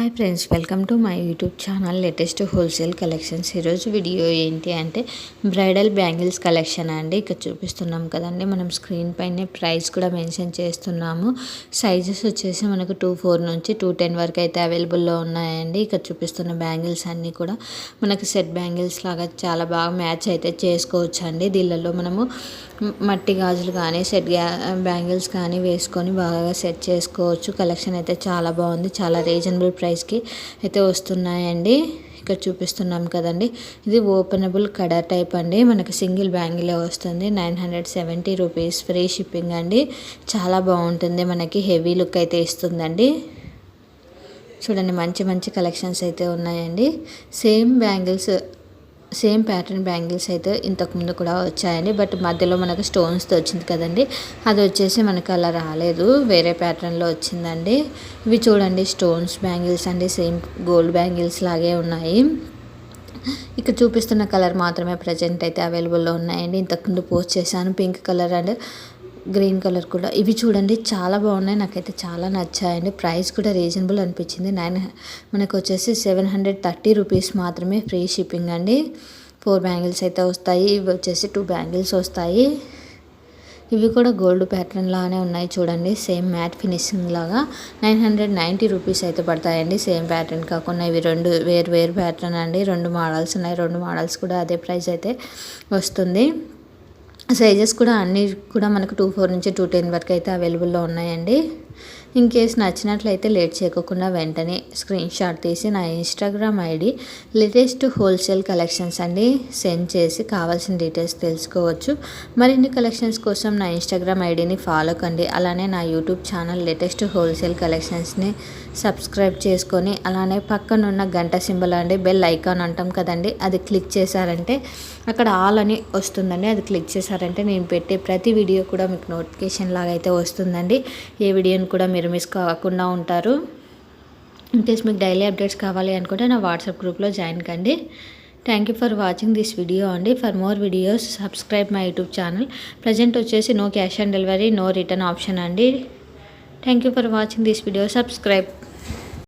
Hi friends, welcome to my YouTube channel latest wholesale collections. ఈరోజు video ఏంటి అంటే bridal bangles collection అండి. ఇక్కడ చూపిస్తున్నాం కదండి, మనం స్క్రీన్ పైనే ప్రైస్ కూడా మెన్షన్ చేస్తున్నాము. సైజెస్ వచ్చేసి మనకు 2-4 నుంచి 2-10 వరకు అయితే అవైలబుల్లో ఉన్నాయండి. ఇక్కడ చూపిస్తున్న బ్యాంగిల్స్ అన్నీ కూడా మనకు సెట్ బ్యాంగిల్స్ లాగా చాలా బాగా మ్యాచ్ అయితే చేసుకోవచ్చు అండి. దీనిలో మనము మట్టి గాజులు కానీ సెట్ బ్యాంగిల్స్ కానీ వేసుకొని బాగా సెట్ చేసుకోవచ్చు. కలెక్షన్ అయితే చాలా బాగుంది, చాలా రీజనబుల్ ప్రైస్కి అయితే వస్తున్నాయండి. ఇక్కడ చూపిస్తున్నాం కదండి, ఇది ఓపెనబుల్ కడర్ టైప్ అండి. మనకి సింగిల్ బ్యాంగిలే వస్తుంది. 970 రూపీస్, ఫ్రీ షిప్పింగ్ అండి. చాలా బాగుంటుంది, మనకి హెవీ లుక్ అయితే ఇస్తుందండి. చూడండి, మంచి మంచి కలెక్షన్స్ అయితే ఉన్నాయండి. సేమ్ ప్యాటర్న్ బ్యాంగిల్స్ అయితే ఇంతకుముందు కూడా వచ్చాయండి, బట్ మధ్యలో మనకు స్టోన్స్తో వచ్చింది కదండి, అది వచ్చేసి మనకు అలా రాలేదు, వేరే ప్యాటర్న్లో వచ్చిందండి. ఇవి చూడండి, స్టోన్స్ బ్యాంగిల్స్ అండి, సేమ్ గోల్డ్ బ్యాంగిల్స్ లాగే ఉన్నాయి. ఇక్కడ చూపిస్తున్న కలర్ మాత్రమే ప్రజెంట్ అయితే అవైలబుల్లో ఉన్నాయండి. ఇంతకుముందు పోస్ట్ చేశాను pink colour and green colour కూడా. ఇవి చూడండి, చాలా బాగున్నాయి, నాకైతే చాలా నచ్చాయండి. ప్రైస్ కూడా రీజనబుల్ అనిపించింది. మనకు వచ్చేసి 730 రూపీస్ మాత్రమే, ఫ్రీ షిప్పింగ్ అండి. 4 బ్యాంగిల్స్ అయితే వస్తాయి. ఇవి వచ్చేసి 2 బ్యాంగిల్స్ వస్తాయి. ఇవి కూడా గోల్డ్ ప్యాటర్న్ లాగానే ఉన్నాయి చూడండి, సేమ్ మ్యాట్ ఫినిషింగ్ లాగా. 990 రూపీస్ అయితే పడతాయండి. సేమ్ ప్యాటర్న్ కాకుండా ఇవి రెండు వేరు ప్యాటర్న్ అండి. 2 మోడల్స్ ఉన్నాయి, 2 మోడల్స్ కూడా అదే ప్రైస్ అయితే వస్తుంది. సైజెస్ కూడా అన్నీ కూడా మనకు 2-4 నుంచి 2-10 వరకు అయితే అవైలబుల్లో ఉన్నాయండి. ఇన్ కేస్ నచ్చినట్లయితే లేట్ చేయకుండా వెంటనే స్క్రీన్ షాట్ తీసి నా Instagram ID latest wholesale collections అండి సెండ్ చేసి కావాల్సిన డీటెయిల్స్ తెలుసుకోవచ్చు. మరిన్ని కలెక్షన్స్ కోసం నా ఇన్స్టాగ్రామ్ ఐడిని ఫాలో కండి. అలానే నా యూట్యూబ్ ఛానల్ లేటెస్ట్ హోల్సేల్ కలెక్షన్స్ని సబ్స్క్రైబ్ చేసుకొని అలానే పక్కనున్న గంట సింబల్ అండి, బెల్ ఐకాన్ అంటాం కదండి, అది క్లిక్ చేశారంటే అక్కడ ఆల్ అని వస్తుందండి. అది క్లిక్ చేశారంటే నేను పెట్టే ప్రతి వీడియో కూడా మీకు నోటిఫికేషన్ లాగా అయితే వస్తుందండి. ఏ వీడియోని కూడా మీరు మిస్ కాకుండా ఉంటారు. ఇన్కేస్ మీకు డైలీ అప్డేట్స్ కావాలి అనుకుంటే నా వాట్సాప్ గ్రూప్లో జాయిన్ కండి. Thank you for watching this video అండి. For more videos subscribe my YouTube channel. Present వచ్చేసి no cash on delivery, no return option అండి. Thank you for watching this video. Subscribe.